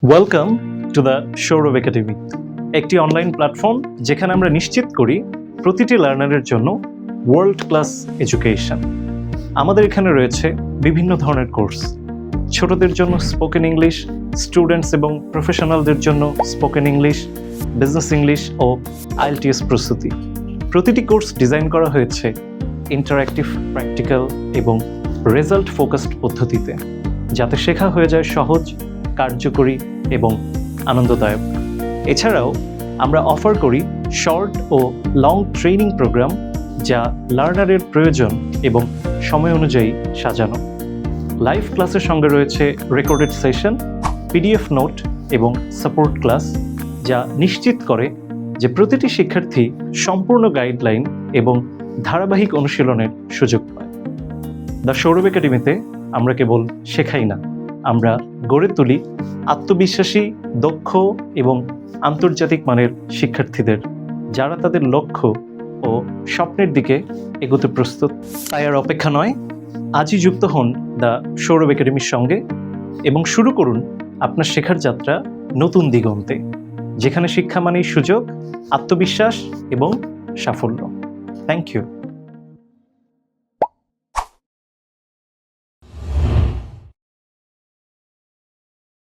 Welcome to the Sourav academy, একটি online platform যেখানে আমরা নিশ্চিত করি প্রতিটি লার্নারের জন্য ওয়ার্ল্ড ক্লাস এডুকেশন। আমাদের এখানে রয়েছে বিভিন্ন ধরনের কোর্স, ছোটদের জন্য স্পোকেন ইংলিশ, স্টুডেন্টস এবং প্রফেশনালদের জন্য স্পোকেন ইংলিশ, বিজনেস ইংলিশ ও আইএলটিএস প্রস্তুতি। প্রতিটি কোর্স ডিজাইন করা হয়েছে ইন্টারঅ্যাক্টিভ, প্র্যাকটিক্যাল এবং রেজাল্ট ফোকাসড পদ্ধতিতে, যাতে শেখা হয়ে যায় সহজ, কার্যকরী এবং আনন্দদায়ক। এছাড়াও আমরা অফার করি শর্ট ও লং ট্রেনিং প্রোগ্রাম, যা লার্নারের প্রয়োজন এবং সময় অনুযায়ী সাজানো। লাইভ ক্লাসের সঙ্গে রয়েছে রেকর্ডেড সেশন, পিডিএফ নোট এবং সাপোর্ট ক্লাস, যা নিশ্চিত করে যে প্রতিটি শিক্ষার্থী সম্পূর্ণ গাইডলাইন এবং ধারাবাহিক অনুশীলনের সুযোগ পায়। দ্য সৌরভ একাডেমিতে আমরা কেবল শেখাই না, আমরা গড়ে তুলি আত্মবিশ্বাসী, দক্ষ এবং আন্তর্জাতিক মানের শিক্ষার্থীদের, যারা তাদের লক্ষ্য ও স্বপ্নের দিকে এগোতে প্রস্তুত। তাই আর অপেক্ষা নয়, আজই যুক্ত হন দ্য সৌরভ একাডেমির সঙ্গে এবং শুরু করুন আপনার শেখার যাত্রা নতুন দিগন্তে, যেখানে শিক্ষা মানেই সুযোগ, আত্মবিশ্বাস এবং সাফল্য। Thank you.